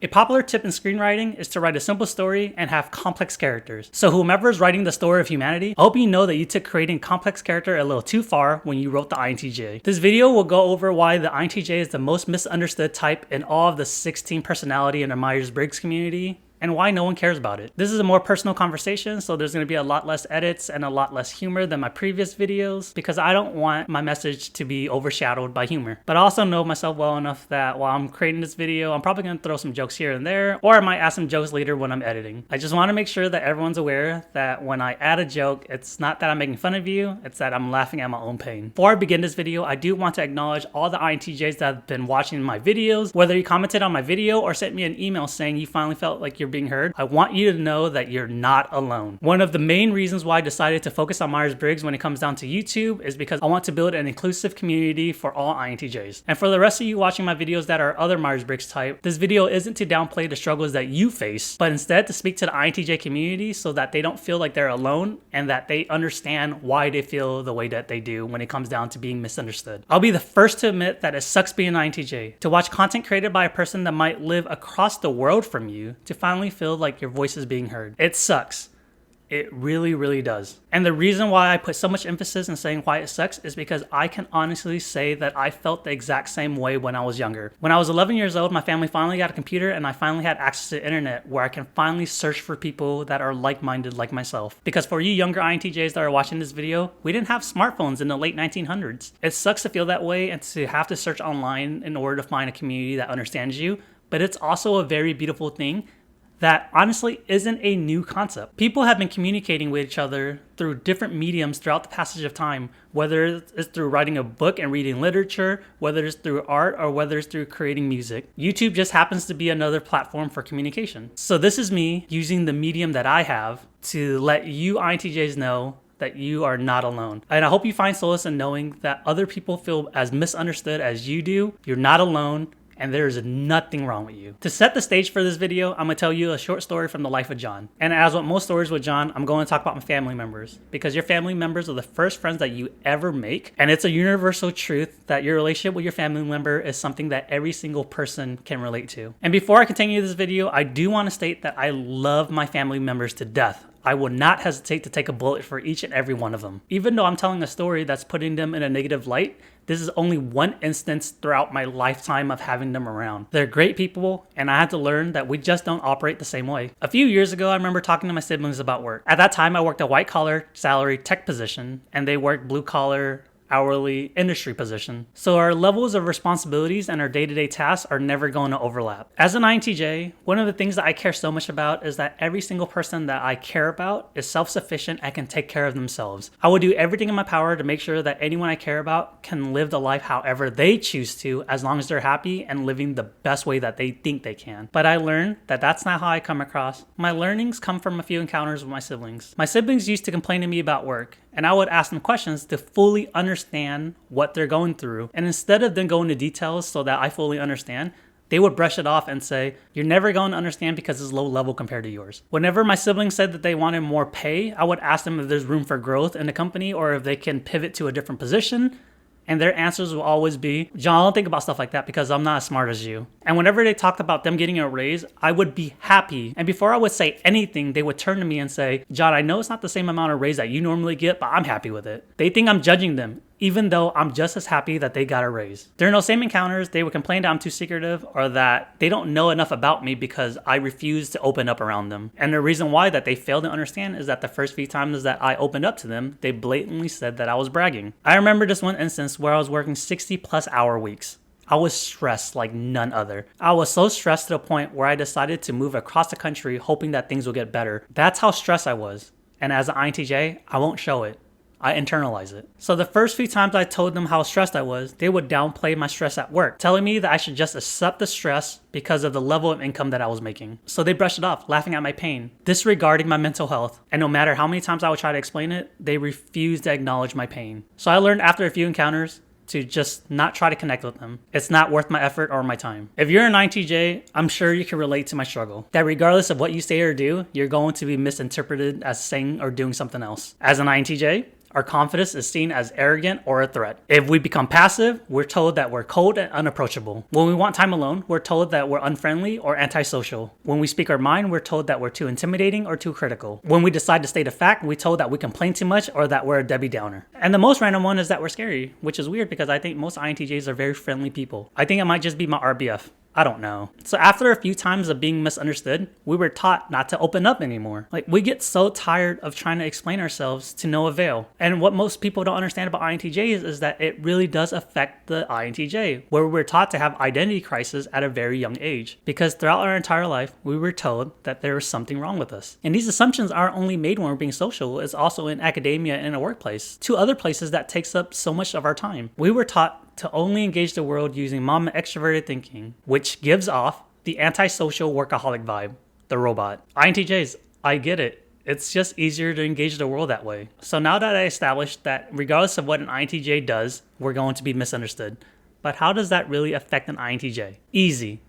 A popular tip in screenwriting is to write a simple story and have complex characters. So whomever is writing the story of humanity, I hope you know that you took creating a complex character a little too far when you wrote the INTJ. This video will go over why the INTJ is the most misunderstood type in all of the 16 personality in the Myers-Briggs community, and why no one cares about it. This is a more personal conversation, so there's going to be a lot less edits and a lot less humor than my previous videos because I don't want my message to be overshadowed by humor. But I also know myself well enough that while I'm creating this video, I'm probably going to throw some jokes here and there, or I might add some jokes later when I'm editing. I just want to make sure that everyone's aware that when I add a joke, it's not that I'm making fun of you, it's that I'm laughing at my own pain. Before I begin this video, I do want to acknowledge all the INTJs that have been watching my videos, whether you commented on my video or sent me an email saying you finally felt like you're being heard. I want you to know that you're not alone. One of the main reasons why I decided to focus on Myers-Briggs when it comes down to YouTube is because I want to build an inclusive community for all INTJs. And for the rest of you watching my videos that are other Myers-Briggs type, this video isn't to downplay the struggles that you face, but instead to speak to the INTJ community so that they don't feel like they're alone and that they understand why they feel the way that they do when it comes down to being misunderstood. I'll be the first to admit that it sucks being an INTJ. To watch content created by a person that might live across the world from you to finally feel like your voice is being heard. It sucks. It really, really does. And the reason why I put so much emphasis in saying why it sucks is because I can honestly say that I felt the exact same way when I was younger. When I was 11 years old, my family finally got a computer and I finally had access to the internet where I can finally search for people that are like-minded like myself. Because for you younger INTJs that are watching this video, we didn't have smartphones in the late 1900s. It sucks to feel that way and to have to search online in order to find a community that understands you, but it's also a very beautiful thing that honestly isn't a new concept. People have been communicating with each other through different mediums throughout the passage of time, whether it's through writing a book and reading literature, whether it's through art, or whether it's through creating music. YouTube just happens to be another platform for communication. So this is me using the medium that I have to let you INTJs know that you are not alone. And I hope you find solace in knowing that other people feel as misunderstood as you do. You're not alone, and there is nothing wrong with you. To set the stage for this video, I'm gonna tell you a short story from the life of John. And as with most stories with John, I'm going to talk about my family members because your family members are the first friends that you ever make. And it's a universal truth that your relationship with your family member is something that every single person can relate to. And before I continue this video, I do want to state that I love my family members to death. I will not hesitate to take a bullet for each and every one of them. Even though I'm telling a story that's putting them in a negative light, this is only one instance throughout my lifetime of having them around. They're great people, and I had to learn that we just don't operate the same way. A few years ago, I remember talking to my siblings about work. At that time, I worked a white-collar, salary tech position, and they worked blue-collar, hourly industry position. So our levels of responsibilities and our day-to-day tasks are never going to overlap. As an INTJ, one of the things that I care so much about is that every single person that I care about is self-sufficient and can take care of themselves. I will do everything in my power to make sure that anyone I care about can live the life however they choose to, as long as they're happy and living the best way that they think they can. But I learned that that's not how I come across. My learnings come from a few encounters with my siblings. My siblings used to complain to me about work, and I would ask them questions to fully understand what they're going through. And instead of them going into details so that I fully understand, they would brush it off and say, you're never going to understand because it's low level compared to yours. Whenever my siblings said that they wanted more pay, I would ask them if there's room for growth in the company or if they can pivot to a different position. And their answers will always be, John, I don't think about stuff like that because I'm not as smart as you. And whenever they talked about them getting a raise, I would be happy. And before I would say anything, they would turn to me and say, John, I know it's not the same amount of raise that you normally get, but I'm happy with it. They think I'm judging them, even though I'm just as happy that they got a raise. During those same encounters, they would complain that I'm too secretive or that they don't know enough about me because I refuse to open up around them. And the reason why that they fail to understand is that the first few times that I opened up to them, they blatantly said that I was bragging. I remember this one instance where I was working 60+ hour weeks. I was stressed like none other. I was so stressed to the point where I decided to move across the country hoping that things would get better. That's how stressed I was. And as an INTJ, I won't show it. I internalize it. So the first few times I told them how stressed I was, they would downplay my stress at work, telling me that I should just accept the stress because of the level of income that I was making. So they brushed it off, laughing at my pain, disregarding my mental health. And no matter how many times I would try to explain it, they refused to acknowledge my pain. So I learned after a few encounters to just not try to connect with them. It's not worth my effort or my time. If you're an INTJ, I'm sure you can relate to my struggle. That regardless of what you say or do, you're going to be misinterpreted as saying or doing something else. As an INTJ, Our confidence is seen as arrogant or a threat. If we become passive, we're told that we're cold and unapproachable. When we want time alone, we're told that we're unfriendly or antisocial. When we speak our mind, we're told that we're too intimidating or too critical. When we decide to state a fact, we're told that we complain too much or that we're a Debbie Downer. And the most random one is that we're scary, which is weird because I think most INTJs are very friendly people. I think it might just be my RBF. I don't know. So after a few times of being misunderstood, we were taught not to open up anymore. Like, we get so tired of trying to explain ourselves to no avail. And what most people don't understand about INTJs is that it really does affect the INTJ, where we're taught to have identity crisis at a very young age. Because throughout our entire life, we were told that there was something wrong with us. And these assumptions aren't only made when we're being social, it's also in academia and in a workplace. Two other places that takes up so much of our time. We were taught to only engage the world using mama extroverted thinking, which gives off the antisocial workaholic vibe, the robot. INTJs, I get it. It's just easier to engage the world that way. So now that I established that regardless of what an INTJ does, we're going to be misunderstood. But how does that really affect an INTJ? Easy.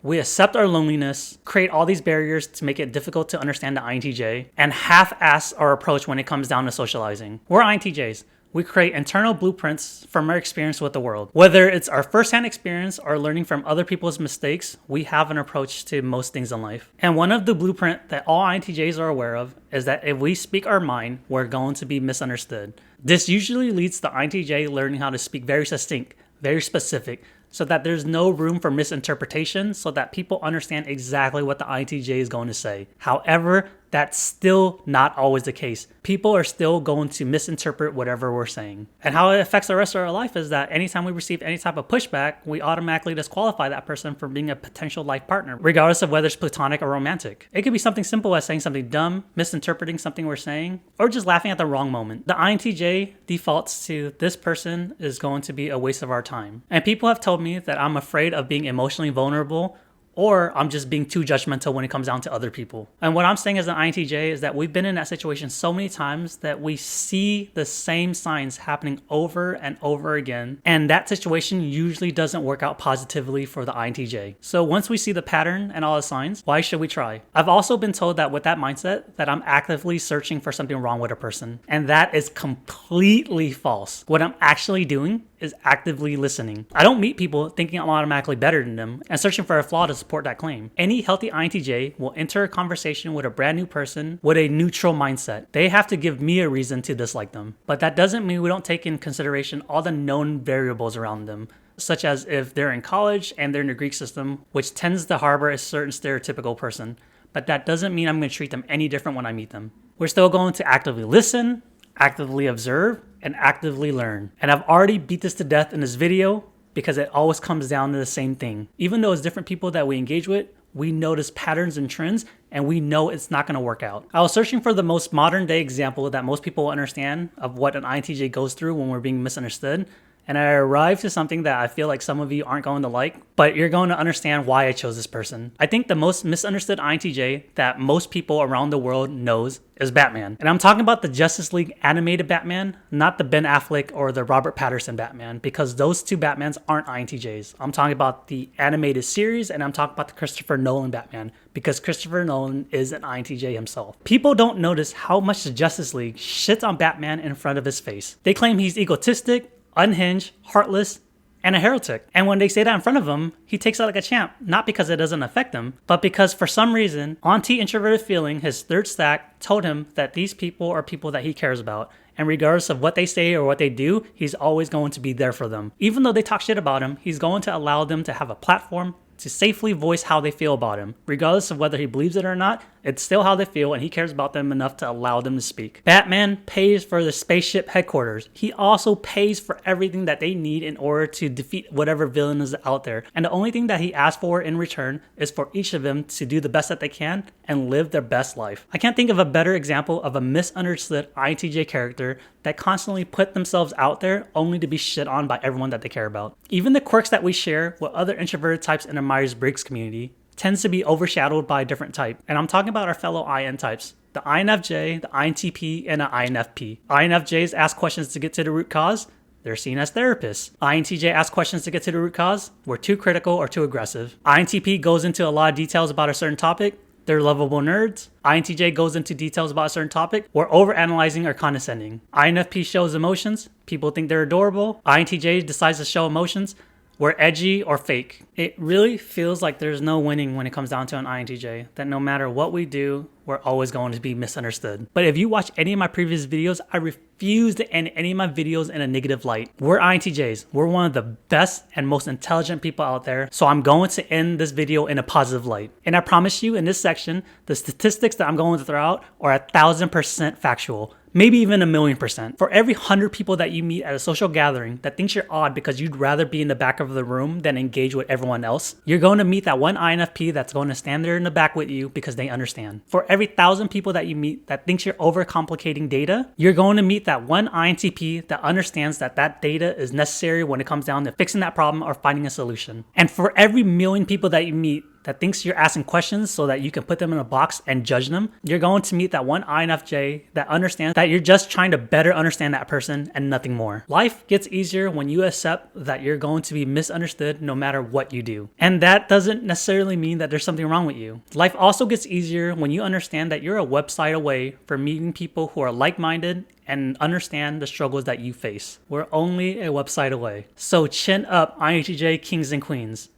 We accept our loneliness, create all these barriers to make it difficult to understand the INTJ, and half-ass our approach when it comes down to socializing. We're INTJs. We create internal blueprints from our experience with the world. Whether it's our firsthand experience or learning from other people's mistakes, we have an approach to most things in life. And one of the blueprint that all INTJs are aware of is that if we speak our mind, we're going to be misunderstood. This usually leads to INTJ learning how to speak very succinct, very specific, so that there's no room for misinterpretation, so that people understand exactly what the INTJ is going to say. However, that's still not always the case. People are still going to misinterpret whatever we're saying. And how it affects the rest of our life is that anytime we receive any type of pushback, we automatically disqualify that person from being a potential life partner, regardless of whether it's platonic or romantic. It could be something simple as saying something dumb, misinterpreting something we're saying, or just laughing at the wrong moment. The INTJ defaults to this person is going to be a waste of our time. And people have told me that I'm afraid of being emotionally vulnerable, or I'm just being too judgmental when it comes down to other people. And what I'm saying as an INTJ is that we've been in that situation so many times that we see the same signs happening over and over again. And that situation usually doesn't work out positively for the INTJ. So once we see the pattern and all the signs, why should we try? I've also been told that with that mindset that I'm actively searching for something wrong with a person. And that is completely false. What I'm actually doing is actively listening. I don't meet people thinking I'm automatically better than them and searching for a flaw to support that claim. Any healthy INTJ will enter a conversation with a brand new person with a neutral mindset. They have to give me a reason to dislike them. But that doesn't mean we don't take in consideration all the known variables around them, such as if they're in college and they're in the Greek system, which tends to harbor a certain stereotypical person. But that doesn't mean I'm going to treat them any different when I meet them. We're still going to actively listen, actively observe, and actively learn. And I've already beat this to death in this video because it always comes down to the same thing. Even though it's different people that we engage with, we notice patterns and trends, and we know it's not going to work out. I was searching for the most modern day example that most people understand of what an INTJ goes through when we're being misunderstood. And I arrived to something that I feel like some of you aren't going to like, but you're going to understand why I chose this person. I think the most misunderstood INTJ that most people around the world knows is Batman. And I'm talking about the Justice League animated Batman, not the Ben Affleck or the Robert Pattinson Batman, because those two Batmans aren't INTJs. I'm talking about the animated series, and I'm talking about the Christopher Nolan Batman, because Christopher Nolan is an INTJ himself. People don't notice how much the Justice League shits on Batman in front of his face. They claim he's egotistic, unhinged, heartless, and a heretic. And when they say that in front of him, he takes it like a champ, not because it doesn't affect him, but because for some reason, anti-introverted feeling, his third stack, told him that these people are people that he cares about. And regardless of what they say or what they do, he's always going to be there for them. Even though they talk shit about him, he's going to allow them to have a platform to safely voice how they feel about him. Regardless of whether he believes it or not, it's still how they feel, and he cares about them enough to allow them to speak. Batman pays for the spaceship headquarters. He also pays for everything that they need in order to defeat whatever villain is out there. And the only thing that he asks for in return is for each of them to do the best that they can and live their best life. I can't think of a better example of a misunderstood INTJ character that constantly put themselves out there only to be shit on by everyone that they care about. Even the quirks that we share with other introverted types in the Myers-Briggs community tends to be overshadowed by a different type. And I'm talking about our fellow IN types. The INFJ, the INTP, and the INFP. INFJs ask questions to get to the root cause. They're seen as therapists. INTJ asks questions to get to the root cause. We're too critical or too aggressive. INTP goes into a lot of details about a certain topic. They're lovable nerds. INTJ goes into details about a certain topic. We're overanalyzing or condescending. INFP shows emotions. People think they're adorable. INTJ decides to show emotions. We're edgy or fake. It really feels like there's no winning when it comes down to an INTJ, that no matter what we do, we're always going to be misunderstood. But if you watch any of my previous videos, I refuse to end any of my videos in a negative light. We're INTJs. We're one of the best and most intelligent people out there. So I'm going to end this video in a positive light. And I promise you in this section, the statistics that I'm going to throw out are 1,000% factual. Maybe even 1,000,000%. For every 100 people that you meet at a social gathering that thinks you're odd because you'd rather be in the back of the room than engage with everyone else, you're going to meet that one INFP that's going to stand there in the back with you because they understand. For every 1,000 people that you meet that thinks you're overcomplicating data, you're going to meet that one INTP that understands that that data is necessary when it comes down to fixing that problem or finding a solution. And for every 1,000,000 people that you meet that thinks you're asking questions so that you can put them in a box and judge them, you're going to meet that one INFJ that understands that you're just trying to better understand that person and nothing more. Life gets easier when you accept that you're going to be misunderstood no matter what you do. And that doesn't necessarily mean that there's something wrong with you. Life also gets easier when you understand that you're a website away from meeting people who are like-minded and understand the struggles that you face. We're only a website away. So chin up, INTJ kings and queens.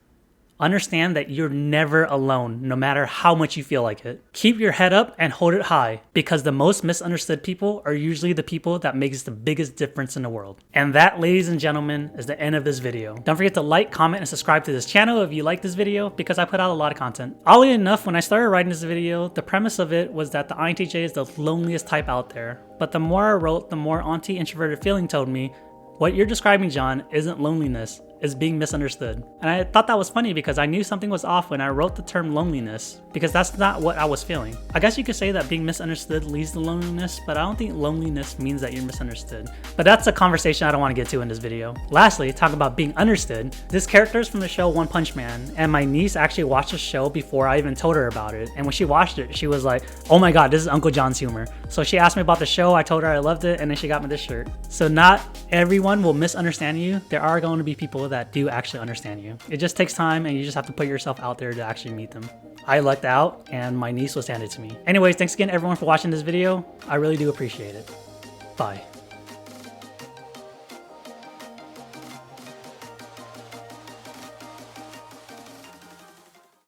Understand that you're never alone, no matter how much you feel like it. Keep your head up and hold it high, because the most misunderstood people are usually the people that makes the biggest difference in the world. And that, ladies and gentlemen, is the end of this video. Don't forget to like, comment, and subscribe to this channel if you like this video, because I put out a lot of content. Oddly enough, when I started writing this video, the premise of it was that the INTJ is the loneliest type out there. But the more I wrote, the more anti-introverted feeling told me, what you're describing, John, isn't loneliness, it's being misunderstood. And I thought that was funny because I knew something was off when I wrote the term loneliness, because that's not what I was feeling. I guess you could say that being misunderstood leads to loneliness, but I don't think loneliness means that you're misunderstood. But that's a conversation I don't want to get to in this video. Lastly, talk about being understood. This character is from the show One Punch Man, and my niece actually watched the show before I even told her about it. And when she watched it, she was like, oh my god, this is Uncle John's humor. So she asked me about the show, I told her I loved it, and then she got me this shirt. So not everyone will misunderstand you. There are going to be people that do actually understand you. It just takes time, and you just have to put yourself out there to actually meet them. I lucked out, and my niece was handed to me. Anyways, thanks again everyone for watching this video. I really do appreciate it. Bye.